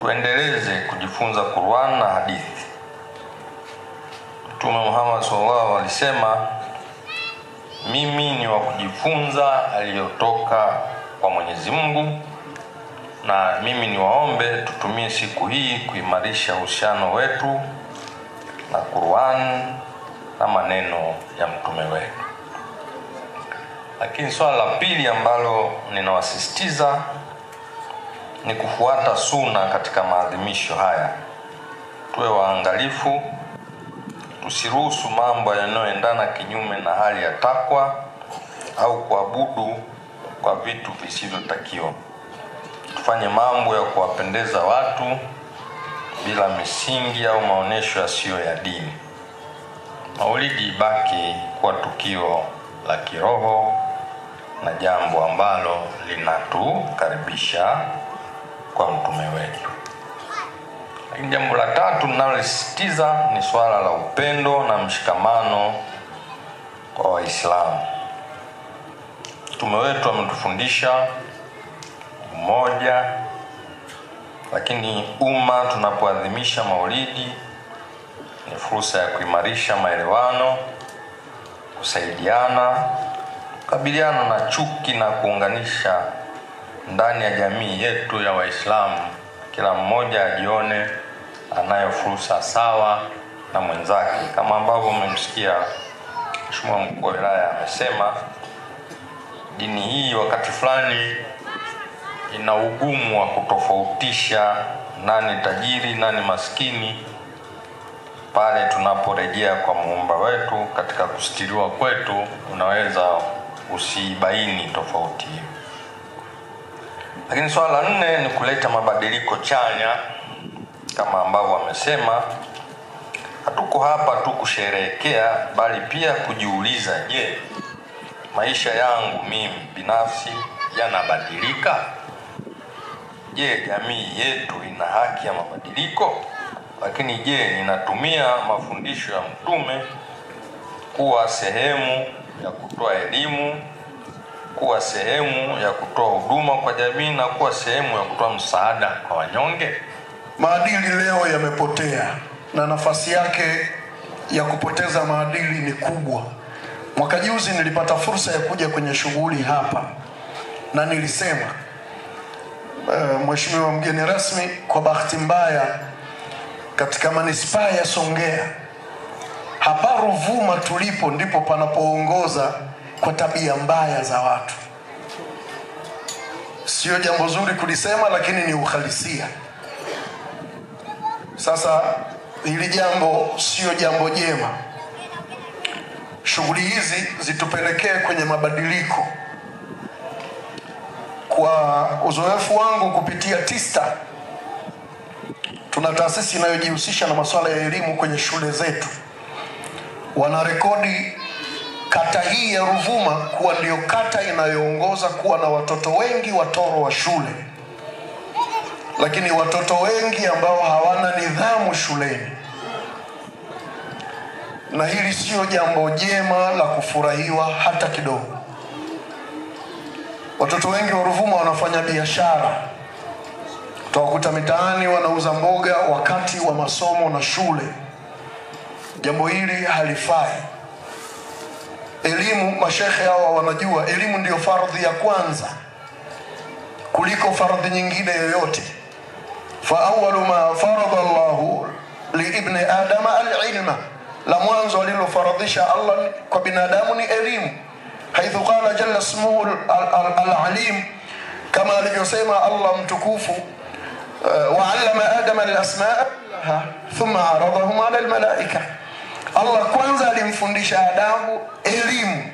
tuendeleze kujifunza Qur'an na hadithi. Mtume Muhammad sallallahu alisema, mimi ni wa kujifunza aliyotoka kwa Mwenyezi Mungu, na mimi ni waombe tutumie siku hii kuimarisha uhusiano wetu na Qur'an na maneno ya mtume wetu. Lakini swala la pili ambalo ninawasisitiza ni kufuata sunna katika maadhimisho haya. Tuwe waangalifu, tusiruhusu mambo yanayoendana kinyume na hali ya takwa au kuabudu kwa vitu visivyotakiwa. Tufanye mambo ya kuwapendeza watu bila misingi au maonesho yasiyo ya dini. Maulidi ibaki kuwa tukio la kiroho na jambo ambalo linatukaribisha kwa mtume wetu. Lakini jambo la tatu ninalosisitiza ni swala la upendo na mshikamano kwa Waislamu. Mtume wetu ametufundisha umoja, lakini tunapoadhimisha Maulidi ni fursa ya kuimarisha maelewano, kusaidiana, kukabiliana na chuki na kuunganisha ndani ya jamii yetu ya Waislamu. Kila mmoja ajione anayo fursa sawa na mwenzake, kama ambavyo mmemsikia Mheshimiwa Mkuu wa Wilaya amesema. Dini hii wakati fulani ina ugumu wa kutofautisha nani tajiri nani maskini. Pale tunaporejea kwa Muumba wetu katika kustiriwa kwetu, unaweza usibaini tofauti hiyo. Lakini swala la 4 ni kuleta mabadiliko chanya, kama ambavyo wamesema. Hatuko hapa tu kusherehekea, bali pia kujiuliza, je, maisha yangu mimi binafsi yanabadilika? Je, jamii yetu ina haki ya mabadiliko? Lakini je, ninatumia mafundisho ya mtume kuwa sehemu ya kutoa elimu, kuwa sehemu ya kutoa huduma kwa jamii, na kuwa sehemu ya kutoa msaada kwa wanyonge? Maadili leo yamepotea na nafasi yake ya kupoteza maadili ni kubwa. Mwaka juzi nilipata fursa ya kuja kwenye shughuli hapa na nilisema, Mheshimiwa mgeni rasmi, kwa bahati mbaya katika manispaa ya Songea, hapa Ruvuma tulipo ndipo panapoongoza kwa tabia mbaya za watu. Sio jambo zuri kulisema, lakini ni uhalisia. Sasa hili jambo sio jambo jema. Shughuli hizi zitupelekee kwenye mabadiliko. Kwa uzoefu wangu kupitia TISTA, tuna taasisi inayojihusisha na masuala ya elimu kwenye shule zetu. Wanarekodi kata hii ya Ruvuma kuwa ndio kata inayoongoza kuwa na watoto wengi watoro wa shule, lakini watoto wengi ambao hawana nidhamu shuleni. Na hili sio jambo jema la kufurahiwa hata kidogo. Watoto wengi wa Ruvuma wanafanya biashara, utawakuta mitaani wanauza mboga wakati wa masomo na shule. Jambo hili halifai. Elimu, mashekhe hawa wanajua, elimu ndiyo fardhi ya kwanza kuliko fardhi nyingine yoyote. Fa awwalu ma farada Allahu li ibni Adama al-ilma, la mwanzo alilofaradhisha Allah kwa binadamu ni elimu. Haithu qala jalla ismuhu al-alim, kama alivyosema Allah mtukufu, wa 'allama Adama al-asma'a thumma 'aradahum 'ala al-malaika. Allah kwanza alimfundisha Adamu elimu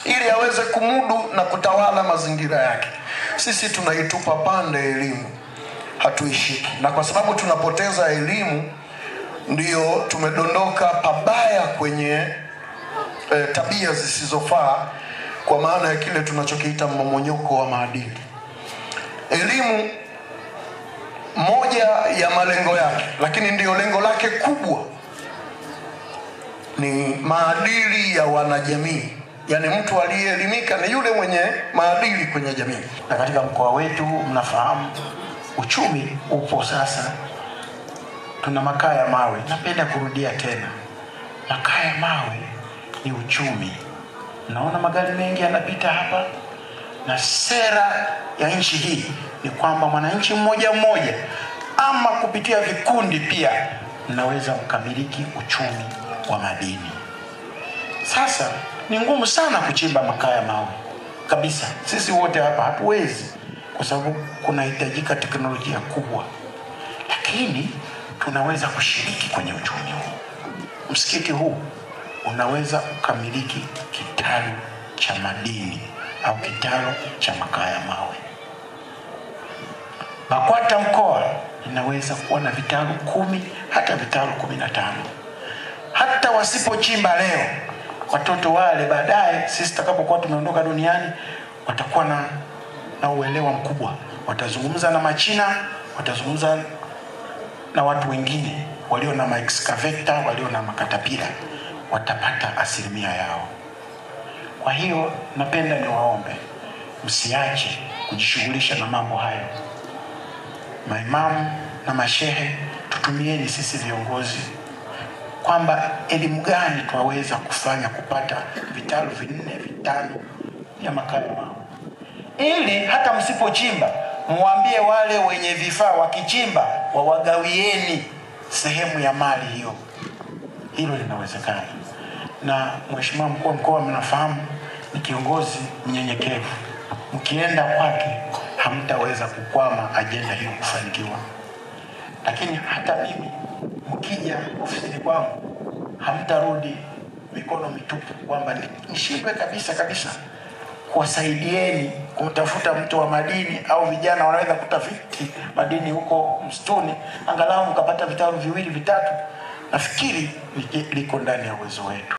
ili aweze kumudu na kutawala mazingira yake. Sisi tunaitupa pande elimu, hatuishiki. Na kwa sababu tunapoteza elimu, ndio tumedondoka pabaya kwenye tabia zisizofaa, kwa maana ya kile tunachokiita mmomonyoko wa maadili. Elimu moja ya malengo yake, lakini ndio lengo lake kubwa, ni maadili ya wanajamii. Yani mtu aliyeelimika ni yule mwenye maadili kwenye jamii. Na katika mkoa wetu mnafahamu uchumi upo sasa. Tuna makaa ya mawe. Napenda kurudia tena, makaa ya mawe ni uchumi. Naona magari mengi yanapita hapa, na sera ya nchi hii ni kwamba mwananchi mmoja mmoja ama kupitia vikundi pia mnaweza mkamiliki uchumi wa madini. Sasa ni ngumu sana kuchimba makaa ya mawe kabisa. Sisi wote hapa hatuwezi, kwa sababu kunahitajika teknolojia kubwa, lakini tunaweza kushiriki kwenye uchumi huu. Msikiti huu unaweza kukamiliki kitalu cha madini au kitalu cha makaa ya mawe. BAKWATA mkoa inaweza kuwa na vitalu 10 hata vitalu 15. Hata wasipochimba leo, watoto wale baadaye sisi tutakapokuwa tumeondoka duniani watakuwa na uelewa mkubwa. Watazungumza na Machina, watazungumza na watu wengine walio na ma-excavator, walio na makatapila, watapata asilimia yao. Kwa hiyo napenda niwaombe msiache kujishughulisha na mambo hayo. Maimamu na mashehe, tutumieni sisi viongozi kwamba elimu gani twaweza kufanya kupata vitalu 4, 5 ya makaa ya mawe, ili hata msipochimba muambie wale wenye vifaa wakichimba wawagawieni sehemu ya mali hiyo. Hilo linawezekana. Na Mheshimiwa Mkuu wa Mkoa, mnafahamu ni kiongozi mnyenyekevu. Mkienda kwake hamtaweza kukwama ajenda hiyo kufanikiwa. Lakini hata mimi mkija ofisini kwangu hamtarudi mikono mitupu, kwamba nishindwe kabisa kuwasaidieni kumtafuta mtu wa madini au vijana wanaweza kutafiti madini huko msituni, angalau mkapata vitalu 2, 3. Nafikiri liko ndani ya uwezo wetu.